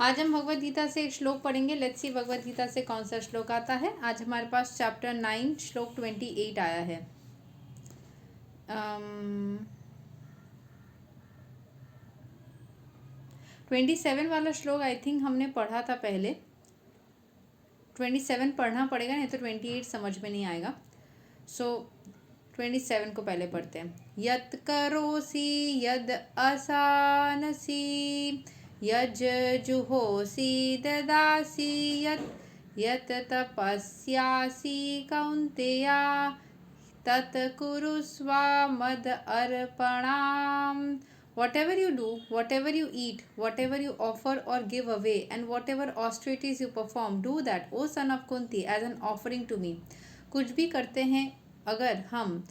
आज हम भगवत गीता से एक श्लोक पढ़ेंगे। लेट्स सी भगवत गीता से कौन सा श्लोक आता है। आज हमारे पास चैप्टर 9 श्लोक 28 आया है। 27 वाला श्लोक आई थिंक हमने पढ़ा था पहले। 27 पढ़ना पड़ेगा, नहीं तो 28 समझ में नहीं आएगा। सो 27 को पहले पढ़ते हैं। यत् करोसि यद् असानसि यज्जुहोसि ददासि यत् तपस्यासि कौन्तेया तत् कुरुस्व मद अर्पणाम्। Whatever you do, whatever you eat, whatever you offer or give away, and whatever austerities you perform, do that, O son of Kunti, as an offering to me. कुछ भी करते हैं, अगर हम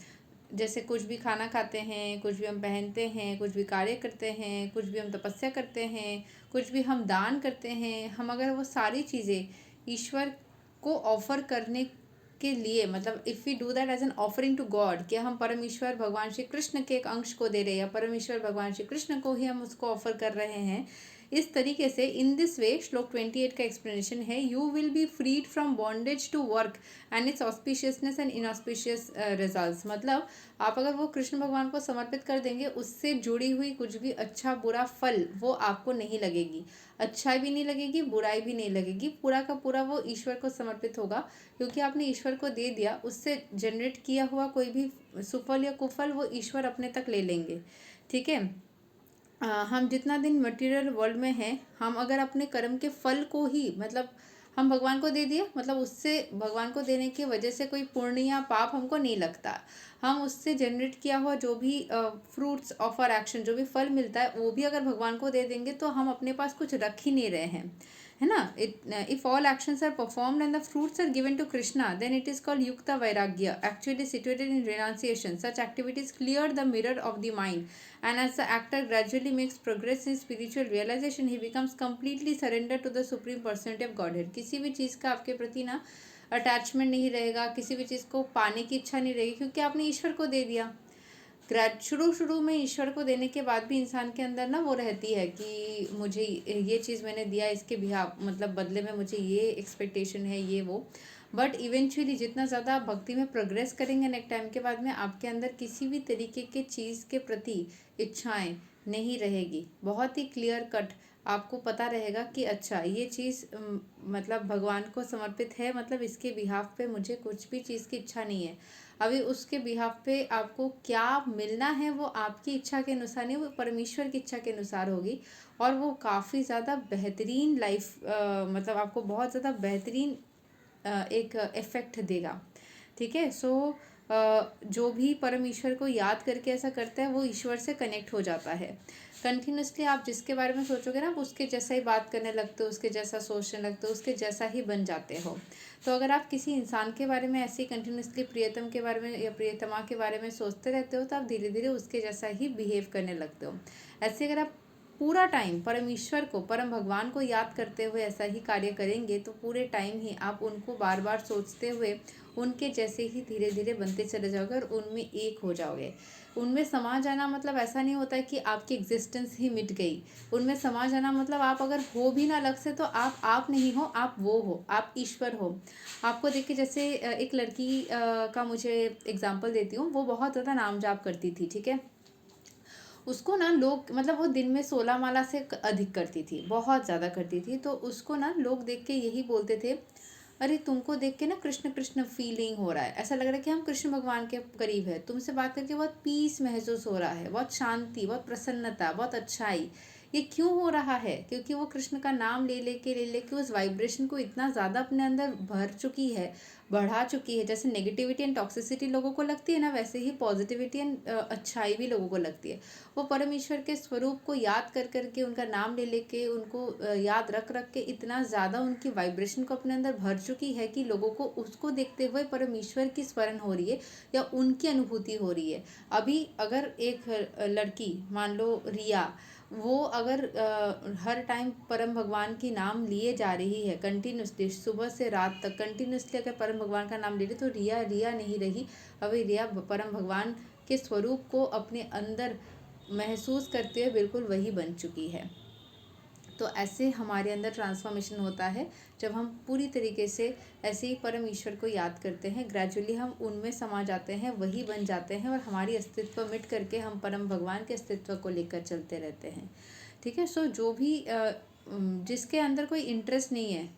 जैसे कुछ भी खाना खाते हैं, कुछ भी हम पहनते हैं, कुछ भी कार्य करते हैं, कुछ भी हम तपस्या करते हैं, कुछ भी हम दान करते हैं, हम अगर वो सारी चीज़ें ईश्वर को ऑफर करने के लिए, मतलब if we do that as an offering to God, कि हम परमेश्वर भगवान श्री कृष्ण के एक अंश को दे रहे हैं या परमेश्वर भगवान श्री कृष्ण को ही हम उसको ऑफर कर रहे हैं, इस तरीके से इन दिस वे श्लोक 28 का एक्सप्लेनेशन है। You will be freed from bondage to work and its auspiciousness and inauspicious results. मतलब आप अगर वो कृष्ण भगवान को समर्पित कर देंगे, उससे जुड़ी हुई कुछ भी अच्छा बुरा फल वो आपको नहीं लगेगी, अच्छाई भी नहीं लगेगी, बुराई भी नहीं लगेगी, पूरा का पूरा वो ईश्वर को समर्पित होगा, क्योंकि आपने ईश्वर को दे दिया। उससे जनरेट किया हुआ कोई भी सुफल या कुफल वो ईश्वर अपने तक ले लेंगे। ठीक है। हम जितना दिन मटेरियल वर्ल्ड में हैं, हम अगर अपने कर्म के फल को ही, मतलब हम भगवान को दे दिया, मतलब उससे भगवान को देने की वजह से कोई पुण्य या पाप हमको नहीं लगता। हम उससे जनरेट किया हुआ जो भी फ्रूट्स ऑफ आवर एक्शन, जो भी फल मिलता है, वो भी अगर भगवान को दे देंगे तो हम अपने पास कुछ रख ही नहीं रहे हैं, है ना। If all actions are performed and the fruits are given to Krishna, then it is called yukta vairagya, actually situated in renunciation. Such activities clear the mirror of the mind, and as the actor gradually makes progress in spiritual realization, he becomes completely surrendered to the supreme personality of Godhead. किसी भी चीज़ का आपके प्रति ना attachment नहीं रहेगा, किसी भी चीज़ को पाने की इच्छा नहीं रहेगी, क्योंकि आपने ईश्वर को दे दिया। शुरू में ईश्वर को देने के बाद भी इंसान के अंदर ना वो रहती है कि मुझे ये चीज़ मैंने दिया, इसके बिहाफ, मतलब बदले में मुझे ये एक्सपेक्टेशन है, ये वो। बट इवेंचुअली जितना ज़्यादा आप भक्ति में प्रोग्रेस करेंगे ना, एक टाइम के बाद में आपके अंदर किसी भी तरीके के चीज़ के प्रति इच्छाएं नहीं रहेगी। बहुत ही क्लियर कट आपको पता रहेगा कि अच्छा ये चीज़ मतलब भगवान को समर्पित है, मतलब इसके बिहाफ पे मुझे कुछ भी चीज़ की इच्छा नहीं है। अभी उसके बिहाफ पे आपको क्या मिलना है वो आपकी इच्छा के अनुसार नहीं, वो परमेश्वर की इच्छा के अनुसार होगी, और वो काफ़ी ज़्यादा बेहतरीन लाइफ, मतलब आपको बहुत ज़्यादा बेहतरीन एक इफ़ेक्ट देगा। ठीक है। सो जो भी परमेश्वर को याद करके ऐसा करता है, वो ईश्वर से कनेक्ट हो जाता है। कंटिन्यूसली आप जिसके बारे में सोचोगे ना, आप उसके जैसा ही बात करने लगते हो, उसके जैसा सोचने लगते हो, उसके जैसा ही बन जाते हो। तो अगर आप किसी इंसान के बारे में ऐसे ही कंटिन्यूसली प्रियतम के बारे में या प्रियतमा के बारे में सोचते रहते हो, तो आप धीरे धीरे उसके जैसा ही बिहेव करने लगते हो। ऐसे अगर आप पूरा टाइम परमेश्वर को, परम भगवान को याद करते हुए ऐसा ही कार्य करेंगे, तो पूरे टाइम ही आप उनको बार बार सोचते हुए उनके जैसे ही धीरे धीरे बनते चले जाओगे और उनमें एक हो जाओगे। उनमें समा जाना मतलब ऐसा नहीं होता है कि आपकी एग्जिस्टेंस ही मिट गई। उनमें समा जाना मतलब आप अगर हो भी ना अलग से, तो आप नहीं हो, आप वो हो, आप ईश्वर हो। आपको देख के, जैसे एक लड़की का मुझे एग्जाम्पल देती हूँ, वो बहुत ज़्यादा नाम जाप करती थी। ठीक है। उसको ना लोग, मतलब वो दिन में 16 माला से अधिक करती थी, बहुत ज़्यादा करती थी। तो उसको ना लोग देख के यही बोलते थे, अरे तुमको देख के ना कृष्ण कृष्ण फीलिंग हो रहा है, ऐसा लग रहा है कि हम कृष्ण भगवान के करीब है, तुमसे बात करके बहुत पीस महसूस हो रहा है, बहुत शांति, बहुत प्रसन्नता, बहुत अच्छाई। ये क्यों हो रहा है? क्योंकि वो कृष्ण का नाम ले लेके उस वाइब्रेशन को इतना ज़्यादा अपने अंदर भर चुकी है, बढ़ा चुकी है। जैसे नेगेटिविटी एंड टॉक्सिसिटी लोगों को लगती है ना, वैसे ही पॉजिटिविटी एंड अच्छाई भी लोगों को लगती है। वो परमेश्वर के स्वरूप को याद कर करके, उनका नाम ले लेके, उनको याद रख रख के इतना ज़्यादा उनकी वाइब्रेशन को अपने अंदर भर चुकी है कि लोगों को उसको देखते हुए परमेश्वर की स्मरण हो रही है या उनकी अनुभूति हो रही है। अभी अगर एक लड़की, मान लो रिया, वो अगर हर टाइम परम भगवान की नाम लिए जा रही है कंटिन्यूसली, सुबह से रात तक कंटिन्यूसली अगर परम भगवान का नाम ले रही, तो रिया रिया नहीं रही। अभी रिया परम भगवान के स्वरूप को अपने अंदर महसूस करते हुए बिल्कुल वही बन चुकी है। तो ऐसे हमारे अंदर ट्रांसफॉर्मेशन होता है जब हम पूरी तरीके से ऐसे ही परम ईश्वर को याद करते हैं। ग्रेजुअली हम उनमें समा जाते हैं, वही बन जाते हैं और हमारी अस्तित्व मिट करके हम परम भगवान के अस्तित्व को लेकर चलते रहते हैं। ठीक है। सो जो भी जिसके अंदर कोई इंटरेस्ट नहीं है,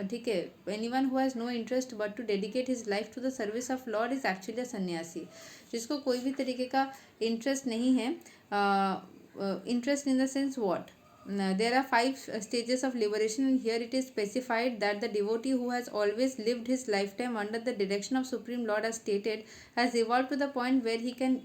ठीक है, anyone who has no interest but to dedicate his life to the service of lord is actually a sannyasi. जिसको कोई भी तरीके का इंटरेस्ट नहीं है, interest in the sense what, there are 5 stages of liberation, and here it is specified that the devotee who has always lived his lifetime under the direction of Supreme Lord as stated has evolved to the point where he can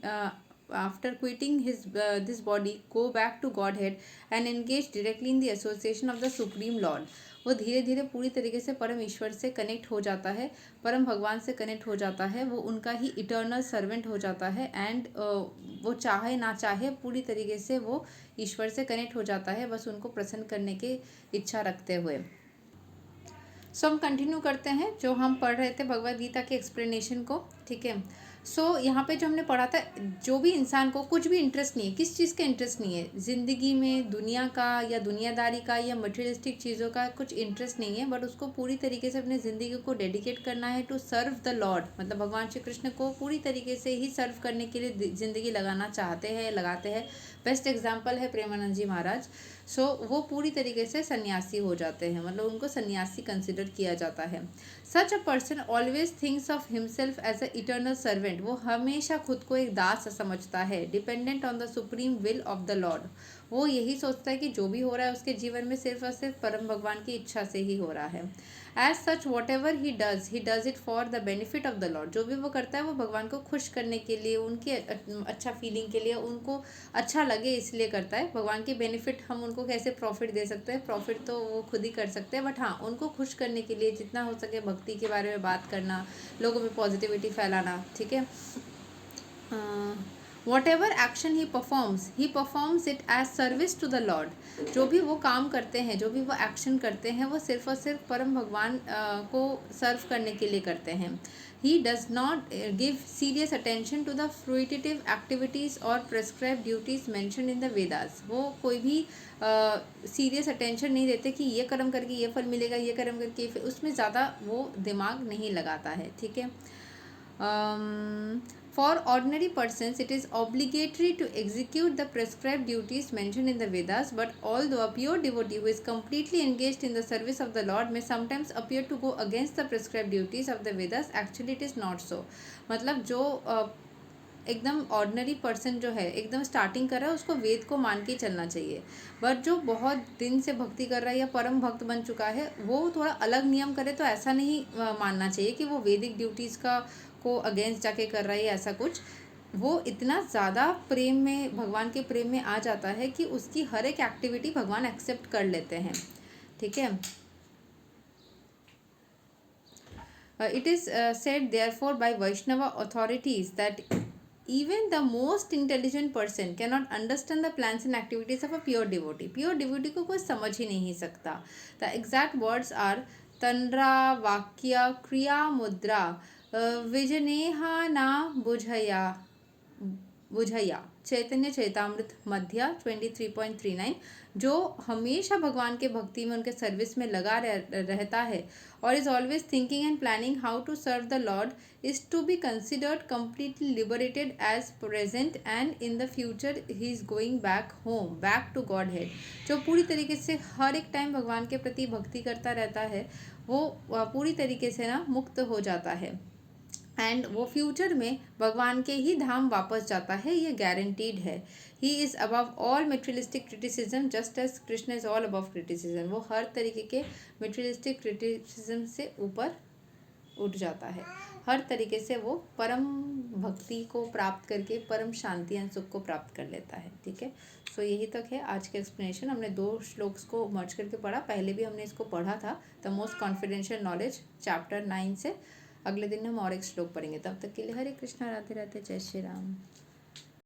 after quitting his this body go back to Godhead and engage directly in the association of the Supreme Lord. वो धीरे धीरे पूरी तरीके से परम ईश्वर से connect हो जाता है, परम भगवान से कनेक्ट हो जाता है, वो उनका ही इटर्नल सर्वेंट हो जाता है। एंड वो चाहे ना चाहे पूरी तरीके से वो ईश्वर से कनेक्ट हो जाता है, बस उनको प्रसन्न करने की इच्छा रखते हुए। सो हम कंटिन्यू करते हैं जो हम पढ़ रहे थे भगवद गीता के एक्सप्लेनेशन को। ठीक है। सो यहाँ पे जो हमने पढ़ा था, जो भी इंसान को कुछ भी इंटरेस्ट नहीं है, किस चीज़ का इंटरेस्ट नहीं है ज़िंदगी में, दुनिया का या दुनियादारी का या मटेरियलिस्टिक चीज़ों का कुछ इंटरेस्ट नहीं है, बट उसको पूरी तरीके से अपनी ज़िंदगी को डेडिकेट करना है टू सर्व द लॉर्ड, मतलब भगवान श्री कृष्ण को पूरी तरीके से ही सर्व करने के लिए ज़िंदगी लगाना चाहते हैं, लगाते हैं। बेस्ट एग्जाम्पल है प्रेमानंद जी महाराज। सो वो पूरी तरीके से सन्यासी हो जाते हैं, मतलब उनको सन्यासी कंसिडर किया जाता है। Such a person always thinks of himself as a eternal servant. वो हमेशा खुद को एक दास समझता है, dependent on the supreme will of the lord. वो यही सोचता है कि जो भी हो रहा है उसके जीवन में सिर्फ और सिर्फ परम भगवान की इच्छा से ही हो रहा है। As such whatever he does it for the benefit of the lord. जो भी वो करता है वो भगवान को खुश करने के लिए, उनके अच्छा फीलिंग के लिए, उनको अच्छा लगे इसलिए करता है। भगवान की बेनिफिट हम उनको कैसे प्रॉफिट दे सकते हैं, प्रॉफिट तो वो खुद ही कर सकते हैं, बट हाँ उनको खुश करने के लिए जितना हो सके भक्ति के बारे में बात करना, लोगों में पॉजिटिविटी फैलाना। ठीक है। Whatever action he performs it as service to the Lord. जो भी वो काम करते हैं, जो भी वो एक्शन करते हैं, वो सिर्फ और सिर्फ परम भगवान को सर्व करने के लिए करते हैं। He does not give serious attention to the fruitive activities or prescribed duties mentioned in the Vedas. वो कोई भी सीरियस अटेंशन नहीं देते कि ये कर्म करके ये फल मिलेगा, ये कर्म करके उसमें ज़्यादा वो दिमाग नहीं लगाता है। ठीक है। For ordinary persons, it is obligatory to execute the prescribed duties mentioned in the Vedas, but although a pure devotee who is completely engaged in the service of the Lord may sometimes appear to go against the prescribed duties of the Vedas, actually it is not so. मतलब जो एकदम ordinary person जो है, एकदम starting कर रहा है, उसको वेद को मान के चलना चाहिए। बट जो बहुत दिन से भक्ति कर रहा है या परम भक्त बन चुका है, वो थोड़ा अलग नियम करे तो ऐसा नहीं मानना चाहिए कि वो वैदिक ड्यूटीज़ को अगेंस्ट जाके कर रहा है ऐसा कुछ। वो इतना ज़्यादा प्रेम में, भगवान के प्रेम में आ जाता है कि उसकी हर एक एक्टिविटी भगवान एक्सेप्ट कर लेते हैं। ठीक है। It is said therefore by Vaishnava authorities that even the most intelligent person cannot understand the plans and activities of a pure devotee. Pure devotee को कोई समझ ही नहीं सकता। The exact words are तंद्रा वाक्य क्रिया मुद्रा विजनेहा ना बुझया। चैतन्य चैतामृत मध्य 23.39। जो हमेशा भगवान के भक्ति में, उनके सर्विस में लगा रहता है और is always thinking and planning how to serve the lord is to be considered completely liberated as present and in the future he is going back home, back to Godhead. जो पूरी तरीके से हर एक टाइम भगवान के प्रति भक्ति करता रहता है, वो पूरी तरीके से ना मुक्त हो जाता है एंड वो फ्यूचर में भगवान के ही धाम वापस जाता है, ये गारंटीड है। He is above all materialistic criticism just as Krishna is all above criticism. वो हर तरीके के मेटेरियलिस्टिक क्रिटिसिज्म से ऊपर उठ जाता है, हर तरीके से वो परम भक्ति को प्राप्त करके परम शांति एंड सुख को प्राप्त कर लेता है। ठीक है। सो यही तक है आज के एक्सप्लेनेशन। हमने 2 श्लोक्स को मर्ज करके पढ़ा, पहले भी हमने इसको पढ़ा था, the most confidential knowledge chapter 9 से। अगले दिन हम और एक श्लोक पढ़ेंगे, तब तक के लिए हरे कृष्णा, राधे राधे, जय श्री राम।